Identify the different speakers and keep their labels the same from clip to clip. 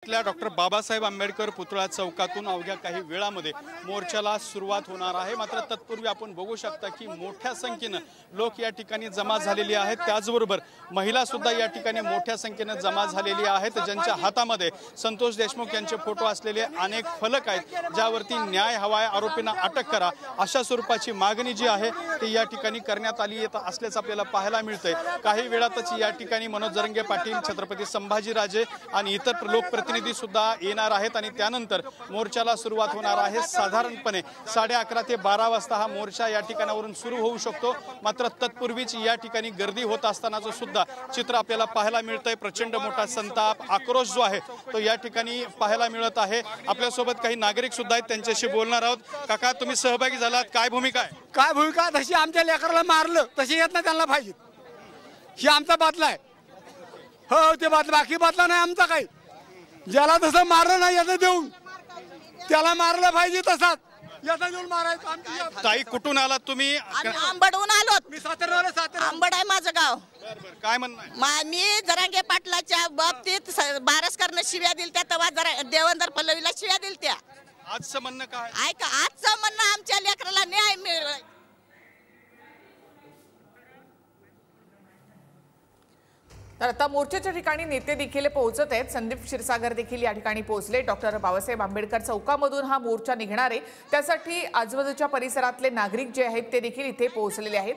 Speaker 1: पुण्यातल्या डॉक्टर बाबासाहेब आंबेडकर पुतळा चौकातून अवघ्या काही वेळामध्ये मोर्चाला सुरुवात होणार आहे। मात्र तत्पूर्वी आपण बघू शकता की मोठ्या संख्येने लोक या ठिकाणी जमा झालेली आहेत। त्याचबरोबर महिला सुद्धा या ठिकाणी मोठ्या संख्येने जमा झालेली आहेत, ज्यांच्या हातामध्ये संतोष देशमुख यांचे फोटो असलेले अनेक फलक आहेत, ज्यावरती न्याय हवाय, आरोपींना अटक करा अशा स्वरूपाची मागणी जी आहे ती या ठिकाणी करण्यात आली असल्याचं आपल्याला पाहायला मिळतंय। काही वेळातच या ठिकाणी मनोज जरंगे पाटील, छत्रपती संभाजीराजे आणि इतर लोकप्रतिनिधी सुद्धा येणार आहेत आणि त्यानंतर मोर्चाला सुरुवात होणार आहे। साधारणपणे 11:30 ते 12 वाजता हा मोर्चा या ठिकाणावरून सुरू होऊ शकतो। मात्र तत्पूर्वीच या ठिकाणी गर्दी होत असतानाचं सुद्धा चित्र आपल्याला पाहायला मिळतंय। प्रचंड मोठा संताप, आक्रोश जो आहे तो या ठिकाणी पाहायला मिळत आहे। आपल्यासोबत काही नागरिक सुद्धा आहेत, त्यांच्याशी बोलणार आहोत। काका, तुम्ही सहभागी झालात, काय भूमिका आहे?
Speaker 2: काय भूमिका? तशी आमच्या लेकराला मारलं तशी येत नाही त्यांना पाहिजे, ही आमचा बातला आहे। हो, ते बातला, बाकी बातला नाही आमचा काही। ज्याला तसं मारलं नाही याचं देऊन त्याला मारलं पाहिजे, तसाच याचा देऊन मारायचं।
Speaker 1: ताई, कुठून आलात तुम्ही?
Speaker 3: आंबडहून आलो
Speaker 2: मी सातारा
Speaker 3: आंबड आहे माझं गाव।
Speaker 1: काय म्हणणं?
Speaker 3: मी जरांगे पाटलाच्या बाबतीत बारसकरनं शिव्या दिलत्या, तेव्हा जरा देवेंद्र फडणवीसला शिव्या दिलत्या।
Speaker 1: आजचं म्हणणं काय?
Speaker 3: ऐका, आजचं म्हणणं आमच्या लेकराला न्याय मिळेल।
Speaker 4: तर आता मोर्चाच्या ठिकाणी नेते देखील पोहोचत आहेत। संदीप क्षीरसागर देखील या ठिकाणी पोहोचले। डॉक्टर बाबासाहेब आंबेडकर चौकामधून हा मोर्चा निघणार आहे, त्यासाठी आजूबाजूच्या परिसरातले नागरिक जे आहेत ते देखील इथे पोहोचलेले आहेत।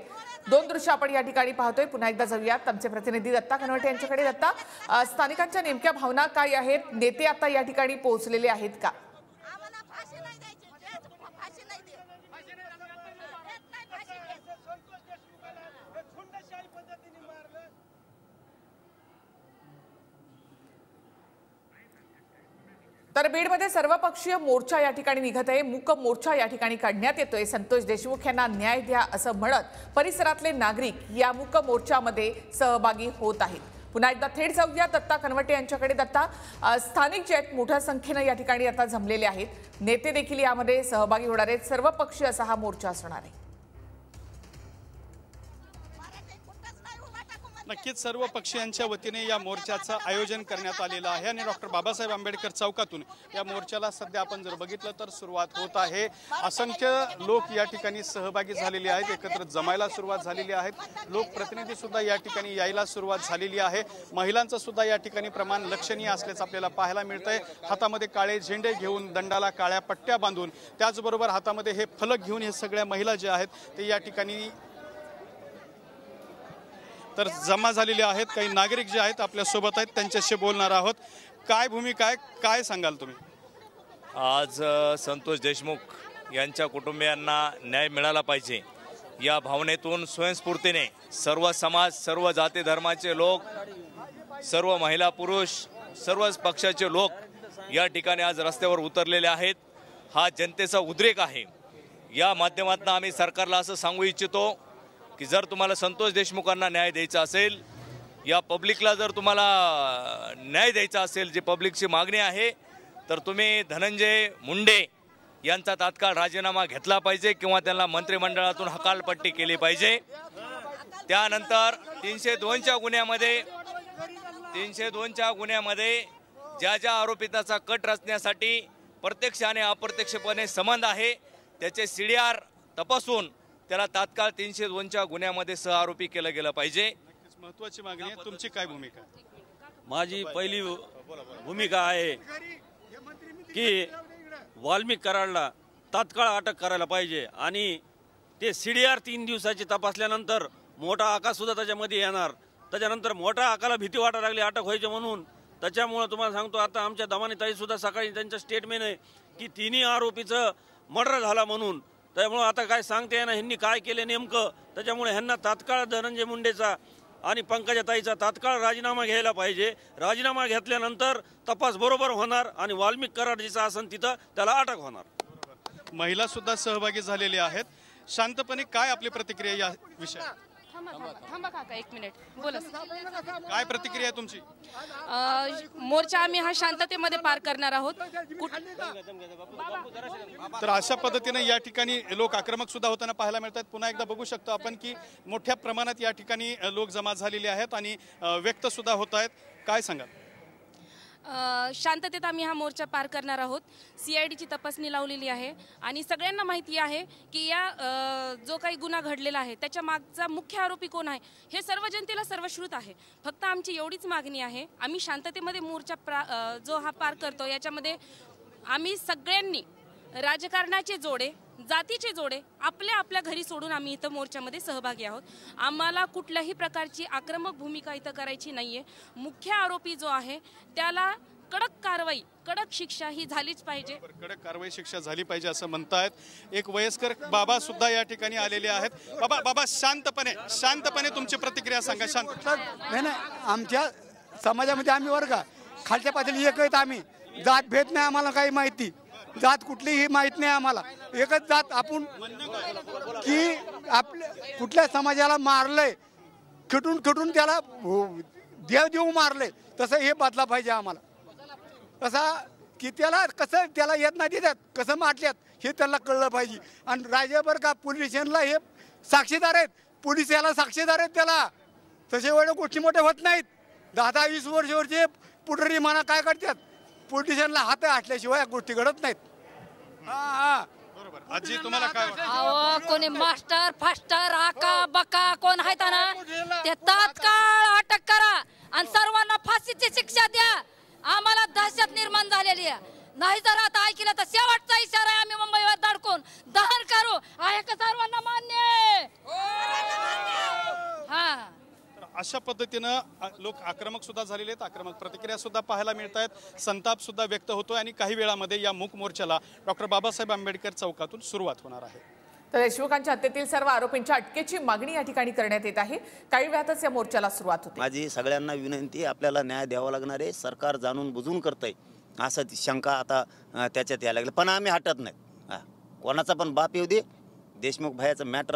Speaker 4: दोन दृश्य आपण या ठिकाणी पाहतोय। पुन्हा एकदा जाऊयात आमचे प्रतिनिधी दत्ता कनवटे यांच्याकडे। दत्ता, स्थानिकांच्या नेमक्या भावना काय आहेत? नेते आता या ठिकाणी पोहोचलेले आहेत का? तर बीडमध्ये सर्वपक्षीय मोर्चा या ठिकाणी निघत आहे। मूक मोर्चा या ठिकाणी काढण्यात येतोय। संतोष देशमुख यांना न्याय द्या असं म्हणत परिसरातले नागरिक या मूक मोर्चामध्ये सहभागी होत आहेत। पुन्हा एकदा थेट जाऊया दत्ता कनवटे यांच्याकडे। दत्ता, स्थानिक जे आहेत मोठ्या संख्येने या ठिकाणी आता जमलेले आहेत, नेते देखील यामध्ये सहभागी होणार आहेत। सर्वपक्षीय असा हा मोर्चा असणार आहे।
Speaker 1: नक्कीच सर्व पक्षीयांच्या वतीने या मोर्चाचं आयोजन करण्यात आलेलं आहे आणि डॉक्टर बाबासाहेब आंबेडकर चौकातून या मोर्चाला सध्या आपण जर बघितलं तर सुरुवात होत आहे। असंख्य लोक या ठिकाणी सहभागी झालेले आहेत, एकत्र जमायला सुरुवात झालेली आहे। लोकप्रतिनिधी सुद्धा या ठिकाणी यायला सुरुवात झालेली आहे। महिलांचं सुद्धा या ठिकाणी प्रमाण लक्षणीय असल्याचं आपल्याला पाहायला मिळतंय। हातामध्ये काळे झेंडे घेऊन, दंडाला काळ्या पट्ट्या बांधून, त्याचबरोबर हातामध्ये हे फलक घेऊन हे सगळ्या महिला जे आहेत ते या ठिकाणी तर जमा झालेले आहेत। काही नागरिक जे आहेत आपल्या सोबत आहेत, त्यांच्याशी बोलणार आहोत। काय भूमिका आहे, काय सांगाल तुम्ही?
Speaker 5: आज संतोष देशमुख यांच्या कुटुंबियांना न्याय मिळाला पाहिजे या भावनेतून स्वयंस्फूर्तीने सर्व समाज, सर्व जाती धर्माचे लोक, सर्व महिला पुरुष, सर्वच पक्षाचे लोक या ठिकाणी आज रस्त्यावर उतरलेले आहेत। हा जनतेचा उद्रेक आहे। या माध्यमातून आम्ही सरकारला असं सांगू इच्छितो की जर तुम्हाला संतोष देशमुखांना न्याय द्यायचा असेल, या पब्लिकला जर तुम्हाला न्याय द्यायचा असेल, जी पब्लिकची मागणी आहे, तर तुम्ही धनंजय मुंडे यांचा तात्काळ राजीनामा घेतला पाहिजे किंवा त्यांना मंत्रिमंडळातून हकालपट्टी केली पाहिजे। त्यानंतर 302च्या गुन्ह्यामध्ये ज्या आरोपिताचा कट रचण्यासाठी प्रत्यक्ष आणि अप्रत्यक्षपणे संबंध आहे त्याचे CDR तपासून त्याला तात्काळ 302च्या गुन्ह्यामध्ये सहआरोपी केलं गेलं पाहिजे।
Speaker 1: महत्त्वाची मागणी आहे। तुमची काय भूमिका?
Speaker 6: माझी पहिली भूमिका आहे की वाल्मिक कराडला तात्काळ अटक करायला पाहिजे आणि ते CDR 3 दिवसाची तपासल्यानंतर मोठा आका सुद्धा त्याच्यामध्ये येणार। त्याच्यानंतर मोठ्या आकाला भीती वाटायला लागली अटक व्हायची म्हणून। त्याच्यामुळे तुम्हाला सांगतो, आता आमच्या दमानी ताई सुद्धा सकाळी त्यांचं स्टेटमेंट आहे की तिन्ही आरोपीचं मर्डर झाला म्हणून। त्यामुळे आता काय सांगते ना ह्यांनी काय केले नेमकं, त्याच्यामुळे ह्यांना तात्काळ धनंजय मुंडेचा आणि पंकजाताईचा तात्काळ राजीनामा घ्यायला पाहिजे। राजीनामा घेतल्यानंतर तपास बरोबर होणार आणि वाल्मिक कराड जिचा असन तिथं त्याला अटक होणार।
Speaker 1: महिला सुद्धा सहभागी झालेले आहेत। शांतपणे काय आपली प्रतिक्रिया या विषयात?
Speaker 7: थांबा काका, एक मिनिट बोला।
Speaker 1: काय प्रतिक्रिया तुमची?
Speaker 7: मोर्चा आम्ही हा शांततेमध्ये पार करणार आहोत।
Speaker 1: तर अशा पद्धतीने या ठिकाणी लोक आक्रमक सुद्धा होताना पाहायला मिळतात। पुन्हा एकदा बघू शकतो आपण की मोठ्या प्रमाणात या ठिकाणी लोक जमा झालेले आहेत आणि व्यक्त सुद्धा होत आहेत। काय सांगाल?
Speaker 7: शांततेत आम्ही हा मोर्चा पार करणार आहोत. CIDची तपासणी लावलेली आहे आणि सगळ्यांना माहिती आहे की या जो काही गुन्हा घडलेला आहे त्याच्या मागचा मुख्य आरोपी कोण आहे हे सर्व जनतेला सर्वश्रुत आहे. फक्त आमची एवढीच मागणी आहे, आम्ही शांततेमध्ये मोर्चा जो हा पार करतो याच्यामध्ये आम्ही सगळ्यांनी राजकारणाचे जोडे, जातीचे जोडे आपल्या आपल्या घरी सोडून आम्ही इथं मोर्चामध्ये सहभागी आहोत. आम्हाला कुठल्याही प्रकारची आक्रमक भूमिका इथं करायची नाहीये. मुख्य आरोपी जो आहे त्याला कडक कारवाई, कडक शिक्षा ही झालीच पाहिजे.
Speaker 1: कडक कारवाई, शिक्षा झाली पाहिजे असं म्हणतायत. एक वयस्कर बाबा सुद्धा या ठिकाणी आलेले आहेत. बाबा शांतपणे तुमची प्रतिक्रिया सांगा. शांत.
Speaker 2: नाही, आमच्या समाजामध्ये आम्ही वर्ग खालच्या पातळी एक आहेत. आम्ही जात भेद नाही, आम्हाला काही माहिती जात कुठलीही माहित नाही आम्हाला. एकच जात आपण की आपल्या कुठल्या समाजाला मारलंय, खिटून त्याला देव मारलंय, तसं हे बदला पाहिजे आम्हाला. तसा की त्याला कसं त्याला येत नाही देतात, कसं मारल्यात हे त्याला कळलं पाहिजे. आणि राज्यभर का पोलीस स्टेशनला हे साक्षीदार आहेत, पोलीस याला साक्षीदार आहेत त्याला. तसे एवढ्या गोष्टी मोठ्या होत नाहीत. 10-20 वर्षावरचे पुढारी म्हणा काय करतात, पोलिसांना हात असल्याशिवाय गोष्टी घडत नाहीत.
Speaker 1: बरोबर. आजी तुम्हाला काय वाटतं?
Speaker 8: अहो, कोणी मास्टर फास्टर आका बका कोण आहेत ना ते तात्काळ अटक करा आणि सर्वांना फाशीची शिक्षा द्या. आम्हाला दहशत निर्माण झालेली आहे. नाही जर आता ऐकलं तर शेवटचा इशारा आहे, आम्ही मुंबईवर धडकून दहन करू. आहे का सर्वांना मान्य? हा,
Speaker 1: अशा पद्धतीनं लोक आक्रमक सुद्धा झालेले आहेत. आक्रमक प्रतिक्रिया सुद्धा पाहायला मिळत आहेत. संताप सुद्धा व्यक्त होतोय आणि काही वेळामध्ये या मूक मोर्चाला डॉक्टर बाबासाहेब आंबेडकर चौकातून सुरुवात होणार आहे.
Speaker 4: तर देशमुखांच्या हत्येतील सर्व आरोपींच्या अटकेची मागणी या ठिकाणी करण्यात येत आहे. काही वेळातच या मोर्चाला सुरुवात होते.
Speaker 9: माझी सगळ्यांना विनंती, आपल्याला न्याय द्यावा लागणार आहे. सरकार जाणून बुजून करतंय असं शंका आता त्याच्यात यायला लागली, पण आम्ही हटत नाही. कोणाचा पण बाप येऊ दे, देशमुख भायाचं मॅटर